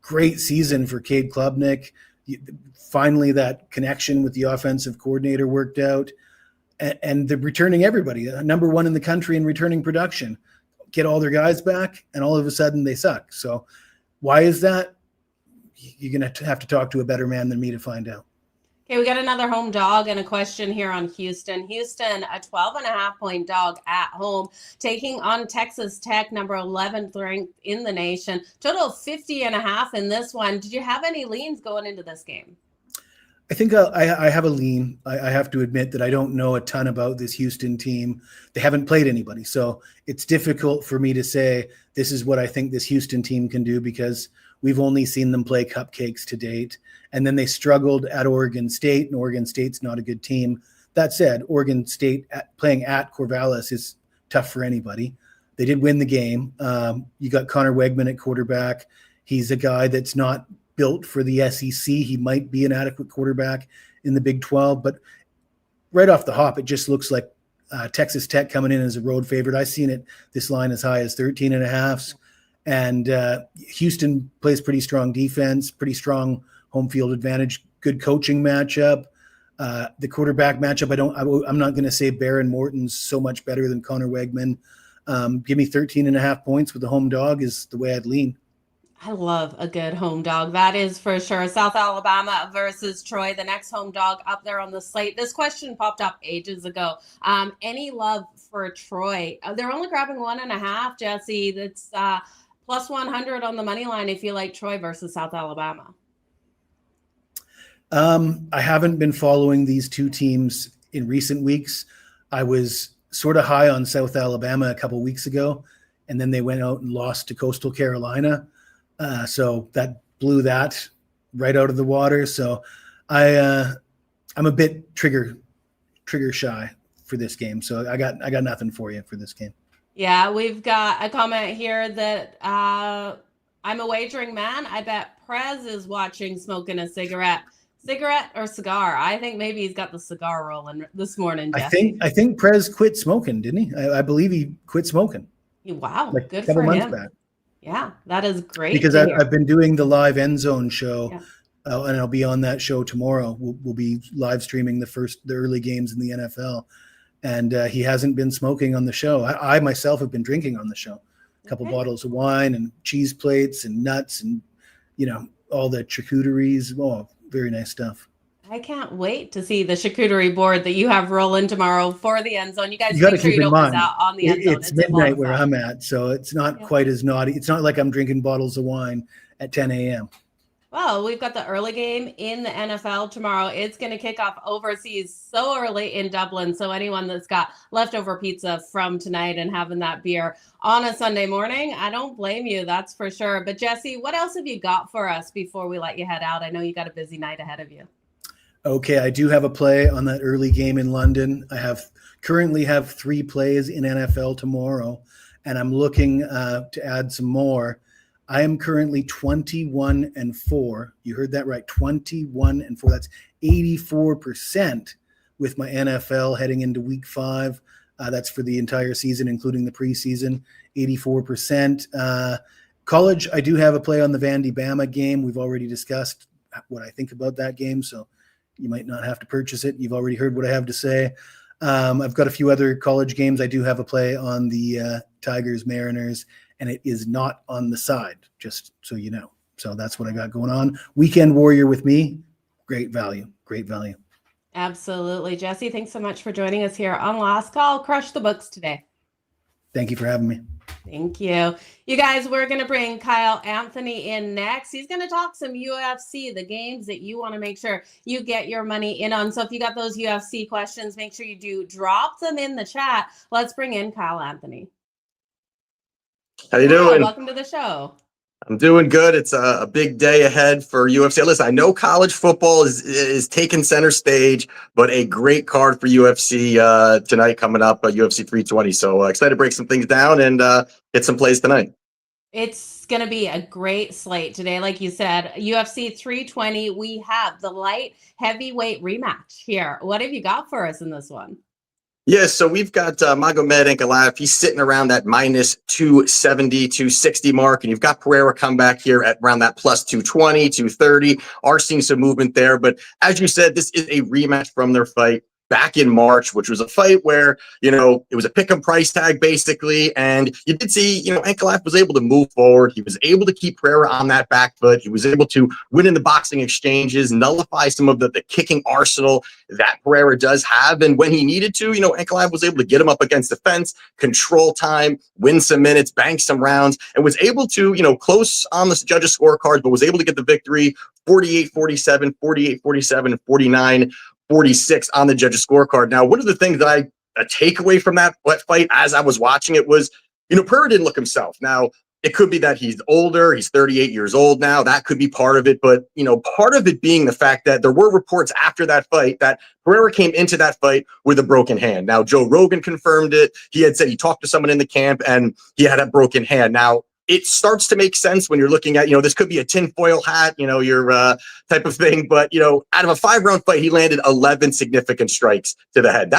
great season for Cade Klubnik. Finally, that connection with the offensive coordinator worked out, and they're returning everybody. Number one in the country in returning production. Get all their guys back, and all of a sudden they suck. So why is that? You're going to have to talk to a better man than me to find out. Okay, we got another home dog and a question here on Houston. Houston, a 12.5-point dog at home, taking on Texas Tech, number 11th ranked in the nation. Total of 50.5 in this one. Did you have any leans going into this game? I think I have a lean. I have to admit that I don't know a ton about this Houston team. They haven't played anybody. So it's difficult for me to say this is what I think this Houston team can do, because we've only seen them play cupcakes to date. And then they struggled at Oregon State, and Oregon State's not a good team. That said, Oregon State playing at Corvallis is tough for anybody. They did win the game. You got Connor Wegman at quarterback. He's a guy that's not built for the SEC. He might be an adequate quarterback in the Big 12, but right off the hop, it just looks like Texas Tech coming in as a road favorite. I've seen it, this line as high as 13.5. And Houston plays pretty strong defense, pretty strong home field advantage, good coaching matchup. The quarterback matchup, I'm not going to say Baron Morton's so much better than Connor Wegman. Give me 13.5 points with the home dog is the way I'd lean. I love a good home dog. That is for sure. South Alabama versus Troy, the next home dog up there on the slate. This question popped up ages ago. Any love for Troy? They're only grabbing 1.5, Jesse. That's plus 100 on the money line if you like Troy versus South Alabama. I haven't been following these two teams in recent weeks. I was sort of high on South Alabama a couple weeks ago, and then they went out and lost to Coastal Carolina. So that blew that right out of the water. So I'm a bit trigger shy for this game. So I got nothing for you for this game. Yeah, we've got a comment here that I'm a wagering man. I bet Prez is watching smoking a cigarette. Cigarette or cigar? I think maybe he's got the cigar rolling this morning, Jesse. I think Prez quit smoking, didn't he? I believe he quit smoking. Wow, like good a couple for months him. back. Yeah, that is great. Because I've been doing the live end zone show, Yeah. And I'll be on that show tomorrow. We'll be live streaming the early games in the NFL, and he hasn't been smoking on the show. I myself have been drinking on the show, a couple bottles of wine and cheese plates and nuts and all the charcuteries. Oh, very nice stuff. I can't wait to see the charcuterie board that you have rolling tomorrow for the end zone. You guys You got to make sure keep you in don't miss mind, out on the end zone. it's midnight where I'm at, so it's not quite as naughty. It's not like I'm drinking bottles of wine at 10 a.m. Well, we've got the early game in the NFL tomorrow. It's going to kick off overseas so early in Dublin. So anyone that's got leftover pizza from tonight and having that beer on a Sunday morning, I don't blame you. That's for sure. But Jesse, what else have you got for us before we let you head out? I know you got a busy night ahead of you. Okay, I do have a play on that early game in London. I currently have 3 plays in NFL tomorrow, and I'm looking to add some more. I am currently 21-4. You heard that right, 21-4. That's 84% with my NFL heading into week 5. That's for the entire season, including the preseason, 84%. College, I do have a play on the Vandy Bama game. We've already discussed what I think about that game, so you might not have to purchase it. You've already heard what I have to say. I've got a few other college games. I do have a play on the Tigers Mariners, and it is not on the side, just so you know. So that's what I got going on. Weekend Warrior with me. Great value. Great value. Absolutely. Jesse, thanks so much for joining us here on Last Call. Crush the books today. Thank you for having me. Thank you. You guys, we're going to bring Kyle Anthony in next. He's going to talk some UFC, the games that you want to make sure you get your money in on. So if you got those UFC questions, make sure you do drop them in the chat. Let's bring in Kyle Anthony. How you doing? Welcome to the show. I'm doing good. It's a big day ahead for UFC. Listen, I know college football is taking center stage, but a great card for UFC tonight coming up, UFC 320. So excited to break some things down and hit some plays tonight. It's going to be a great slate today. Like you said, UFC 320, we have the light heavyweight rematch here. What have you got for us in this one? Yeah, so we've got Magomed Ankalaev. He's sitting around that minus 270, 260 mark. And you've got Pereira come back here at around that plus 220, 230. Are seeing some movement there. But as you said, this is a rematch from their fight back in March, which was a fight where, it was a pick 'em price tag basically. And you did see, Ankalaev was able to move forward. He was able to keep Pereira on that back foot. He was able to win in the boxing exchanges, nullify some of the kicking arsenal that Pereira does have. And when he needed to, Ankalaev was able to get him up against the fence, control time, win some minutes, bank some rounds, and was able to, close on the judges' scorecards, but was able to get the victory 48-47, 48-47, and 49-46 on the judges' scorecard. Now, one of the things that a takeaway from that fight as I was watching it was, Pereira didn't look himself. Now, it could be that he's older. He's 38 years old now. That could be part of it. But, part of it being the fact that there were reports after that fight that Pereira came into that fight with a broken hand. Now, Joe Rogan confirmed it. He had said he talked to someone in the camp and he had a broken hand. Now, it starts to make sense when you're looking at, this could be a tinfoil hat, your type of thing. But, out of a 5-round fight, he landed 11 significant strikes to the head.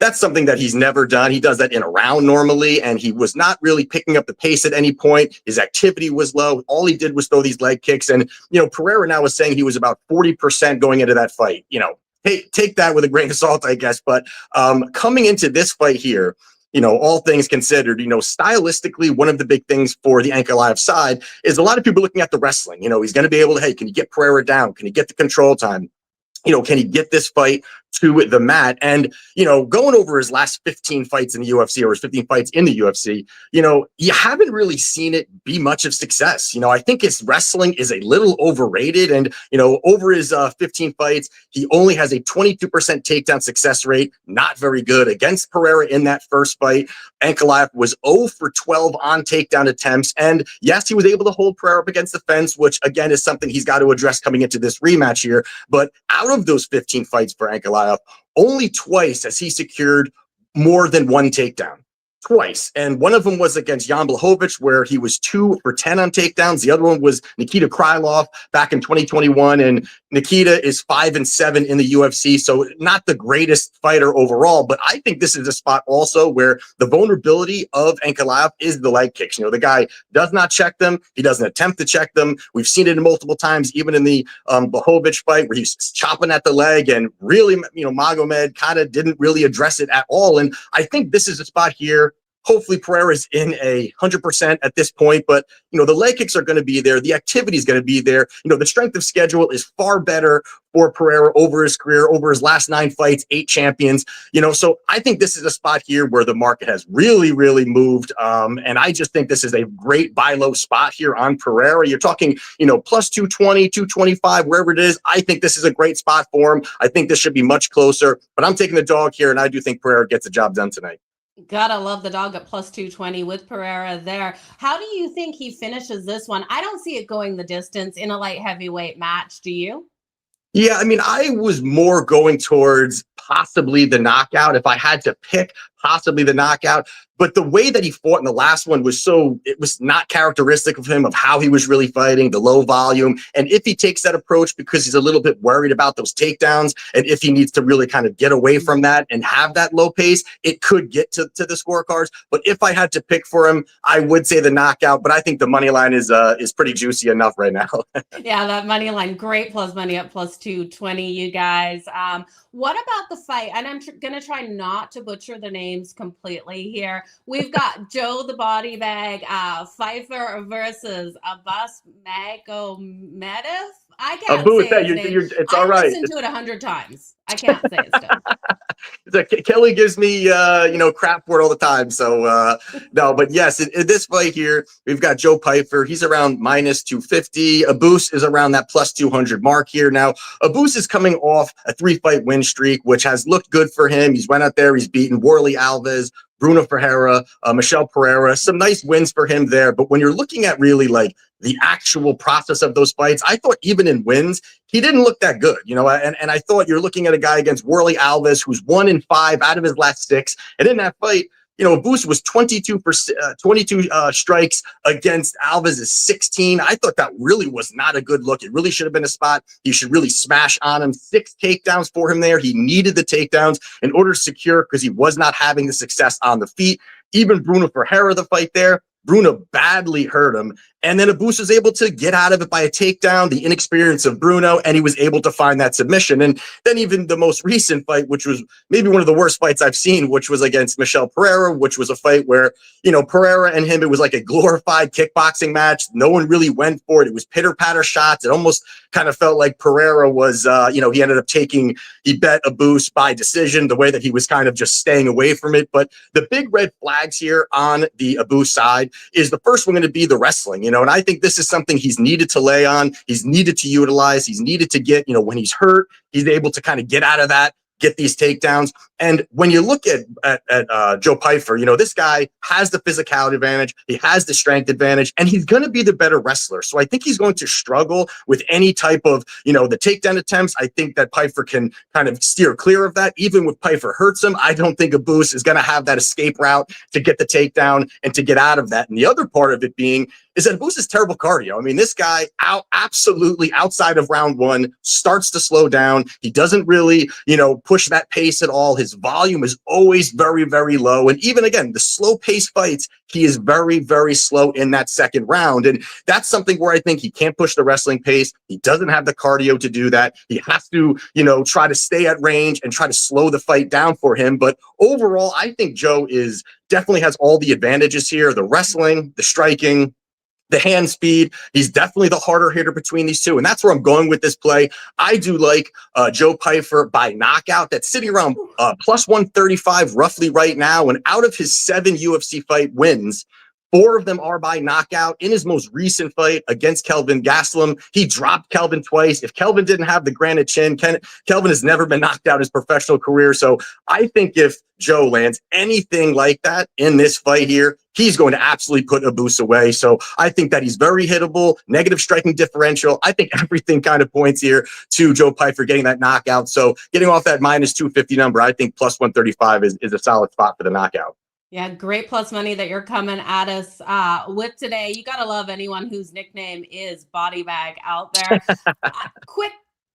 That's something that he's never done. He does that in a round normally, and he was not really picking up the pace at any point. His activity was low. All he did was throw these leg kicks. And, Pereira now was saying he was about 40% going into that fight. Take that with a grain of salt, I guess. But coming into this fight here, all things considered, stylistically, one of the big things for the Ankalaev side is a lot of people looking at the wrestling. He's going to be able to, hey, can you get Pereira down? Can he get the control time? Can he get this fight to the mat? And, going over his last 15 fights in the UFC or his 15 fights in the UFC, you haven't really seen it be much of success. I think his wrestling is a little overrated. And, over his 15 fights, he only has a 22% takedown success rate. Not very good against Pereira in that first fight. Ankalaev was 0 for 12 on takedown attempts. And yes, he was able to hold Pereira up against the fence, which again is something he's got to address coming into this rematch here. But out of those 15 fights for Ankalaev, only twice has he secured more than one takedown. Twice. And one of them was against Jan Blachowicz, where he was 2 for 10 on takedowns. The other one was Nikita Krylov back in 2021. And Nikita is 5-7 in the UFC. So not the greatest fighter overall, but I think this is a spot also where the vulnerability of Ankalaev is the leg kicks. The guy does not check them. He doesn't attempt to check them. We've seen it multiple times, even in the Blachowicz fight where he's chopping at the leg and really, Magomed kind of didn't really address it at all. And I think this is a spot here. Hopefully Pereira's in 100% at this point, but the leg kicks are going to be there. The activity is going to be there. The strength of schedule is far better for Pereira over his career, over his last 9 fights, 8 champions. So I think this is a spot here where the market has really, really moved. And I just think this is a great buy low spot here on Pereira. You're talking, plus 220, 225, wherever it is. I think this is a great spot for him. I think this should be much closer, but I'm taking the dog here, and I do think Pereira gets the job done tonight. Gotta love the dog at plus 220 with Pereira there. How do you think he finishes this one? I don't see it going the distance in a light heavyweight match. Do you? Yeah, I was more going towards possibly the knockout. If I had to pick, possibly the knockout. But the way that he fought in the last one was it was not characteristic of him, of how he was really fighting, the low volume. And if he takes that approach because he's a little bit worried about those takedowns, and if he needs to really kind of get away from that and have that low pace, it could get to the scorecards. But if I had to pick for him, I would say the knockout. But I think the money line is pretty juicy enough right now. Yeah, that money line, great plus money at plus 220, you guys. What about the fight? And I'm going to try not to butcher the names completely here. We've got Joe the Body Bag Pfeiffer versus Abbas Magomedov. I can't say his name. It's all right. I listened to it 100 times. I can't say it still. Kelly gives me, crap for it all the time. So, no, but yes, in this fight here, we've got Joe Pfeiffer. He's around minus 250. Abus is around that plus 200 mark here. Now, Abus is coming off a 3-fight win streak, which has looked good for him. He's went out there. He's beaten Worley Alves, Bruno Ferreira, Michel Pereira, some nice wins for him there. But when you're looking at really like the actual process of those fights, I thought even in wins, he didn't look that good, and I thought you're looking at a guy against Worley Alves, who's 1-5 out of his last 6. And in that fight, Boost was 22 strikes against Alves' 16. I thought that really was not a good look. It really should have been a spot he should really smash on him. 6 takedowns for him there. He needed the takedowns in order to secure, because he was not having the success on the feet. Even Bruno Ferreira, the fight there, Bruno badly hurt him. And then Abus was able to get out of it by a takedown, the inexperience of Bruno, and he was able to find that submission. And then even the most recent fight, which was maybe one of the worst fights I've seen, which was against Michel Pereira, which was a fight where, Pereira and him, it was like a glorified kickboxing match. No one really went for it. It was pitter-patter shots. It almost kind of felt like Pereira was, he ended up he bet Abus by decision, the way that he was kind of just staying away from it. But the big red flags here on the Abus side is the first one going to be the wrestling, and I think this is something he's needed to lay on. He's needed to utilize. He's needed to get, when he's hurt, he's able to kind of get out of that, get these takedowns. And when you look at Joe Pyfer, this guy has the physicality advantage. He has the strength advantage, and he's going to be the better wrestler. So I think he's going to struggle with any type of, the takedown attempts. I think that Pyfer can kind of steer clear of that. Even if Pyfer hurts him, I don't think Abus is going to have that escape route to get the takedown and to get out of that. And the other part of it being is that Abus is terrible cardio. I mean, this guy absolutely outside of round one starts to slow down. He doesn't really, push that pace at all. His volume is always very, very low. And even again, the slow pace fights, he is very, very slow in that second round. And that's something where I think he can't push the wrestling pace. He doesn't have the cardio to do that. He has to, try to stay at range and try to slow the fight down for him. But overall, I think Joe definitely has all the advantages here: the wrestling, the striking, the hand speed. He's definitely the harder hitter between these two. And that's where I'm going with this play. I do like Joe Pyfer by knockout. That's sitting around plus 135 roughly right now. And out of his 7 UFC fight wins, 4 of them are by knockout. In his most recent fight against Kelvin Gastelum, he dropped Kelvin twice. If Kelvin didn't have the granite chin, Kelvin has never been knocked out in his professional career. So I think if Joe lands anything like that in this fight here, he's going to absolutely put Abus away. So I think that he's very hittable, negative striking differential. I think everything kind of points here to Joe Pyfer getting that knockout. So getting off that minus 250 number, I think plus 135 is a solid spot for the knockout. Yeah, great plus money that you're coming at us with today. You got to love anyone whose nickname is Body Bag out there.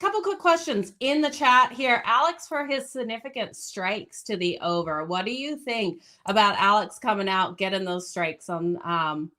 Couple quick questions in the chat here. Alex for his significant strikes to the over. What do you think about Alex coming out, getting those strikes on?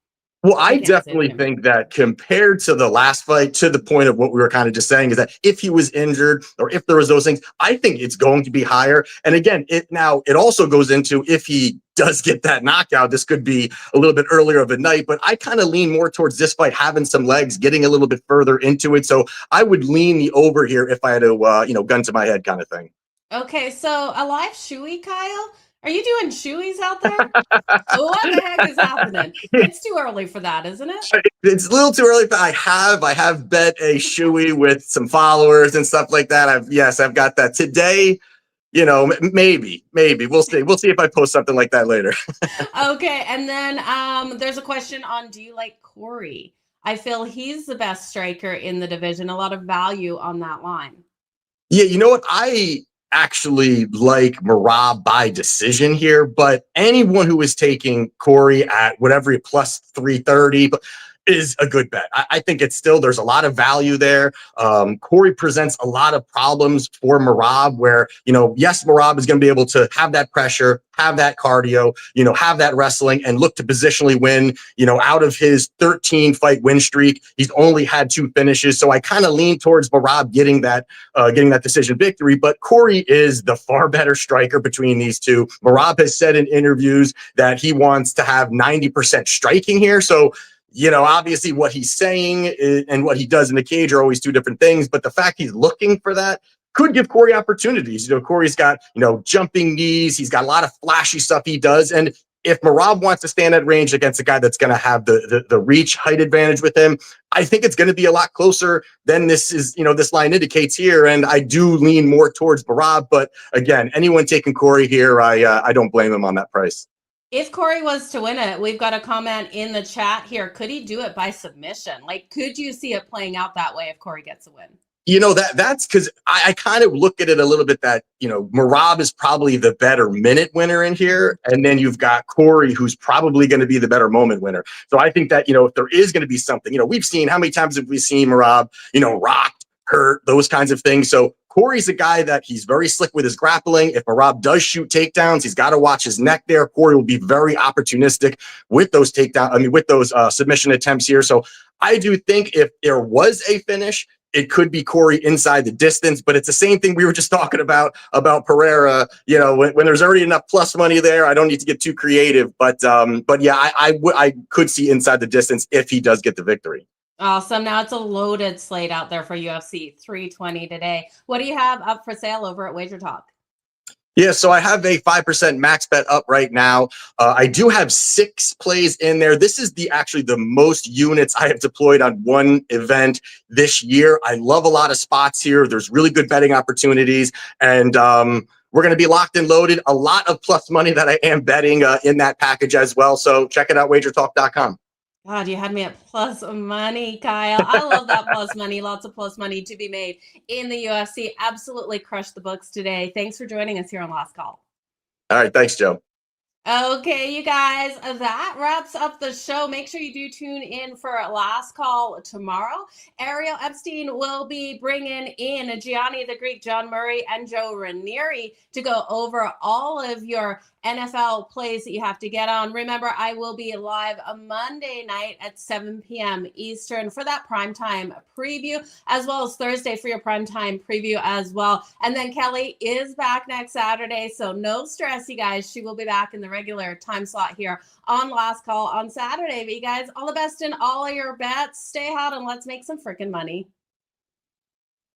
Well, I definitely think that compared to the last fight, to the point of what we were kind of just saying, is that if he was injured or if there was those things, I think it's going to be higher. And again, it also goes into if he does get that knockout, this could be a little bit earlier of a night, but I kind of lean more towards this fight having some legs, getting a little bit further into it. So I would lean the over here if I had to, gun to my head kind of thing. Okay, so a live shoey, Kyle? Are you doing shoeys out there? What the heck is happening? It's too early for that, isn't it? It's a little too early, but I have bet a shoey with some followers and stuff like that. I've got that today. Maybe we'll see. We'll see if I post something like that later. Okay. And then there's a question on, do you like Cory? I feel he's the best striker in the division. A lot of value on that line. Yeah. You know what? I actually like Morab by decision here, but anyone who is taking Cory at whatever plus 330, is a good bet. I think it's still, there's a lot of value there. Cory presents a lot of problems for Morab where, yes, Morab is going to be able to have that pressure, have that cardio, have that wrestling and look to positionally win, out of his 13 fight win streak, he's only had 2 finishes. So I kind of lean towards Morab getting that decision victory, but Cory is the far better striker between these two. Morab has said in interviews that he wants to have 90% striking here. So obviously what he's saying and what he does in the cage are always 2 different things, but the fact he's looking for that could give Cory opportunities. Cory's got, jumping knees. He's got a lot of flashy stuff he does. And if Morab wants to stand at range against a guy that's going to have the reach height advantage with him, I think it's going to be a lot closer than this line indicates here. And I do lean more towards Morab, but again, anyone taking Cory here, I don't blame him on that price. If Cory was to win it, we've got a comment in the chat here. Could he do it by submission? Could you see it playing out that way if Cory gets a win? That's because I kind of look at it a little bit that, Morab is probably the better minute winner in here. And then you've got Cory, who's probably going to be the better moment winner. So I think that, if there is going to be something, we've seen, how many times have we seen Morab, rocked, hurt, those kinds of things. So Cory's a guy that he's very slick with his grappling. If Morab does shoot takedowns, he's got to watch his neck there. Cory will be very opportunistic with those with those submission attempts here. So I do think if there was a finish, it could be Cory inside the distance, but it's the same thing we were just talking about Pereira. You know, when there's already enough plus money there, I don't need to get too creative. But yeah, I could see inside the distance if he does get the victory. Awesome. Now it's a loaded slate out there for UFC 320 today. What do you have up for sale over at WagerTalk? Yeah, so I have a 5% max bet up right now. I do have 6 plays in there. This is actually the most units I have deployed on one event this year. I love a lot of spots here. There's really good betting opportunities, and we're going to be locked and loaded. A lot of plus money that I am betting in that package as well. So check it out, WagerTalk.com. God, you had me at plus money, Kyle. I love that plus money. Lots of plus money to be made in the UFC. Absolutely crushed the books today. Thanks for joining us here on Last Call. All right. Thanks, Joe. Okay, you guys, that wraps up the show. Make sure you do tune in for Last Call tomorrow. Ariel Epstein will be bringing in Gianni the Greek, John Murray, and Joe Ranieri to go over all of your NFL plays that you have to get on. Remember, I will be live a Monday night at 7 p.m. Eastern for that primetime preview, as well as Thursday for your primetime preview as well. And then Kelly is back next Saturday, so no stress, you guys. She will be back in the regular time slot here on Last Call on Saturday. But you guys, all the best in all of your bets. Stay hot and let's make some freaking money.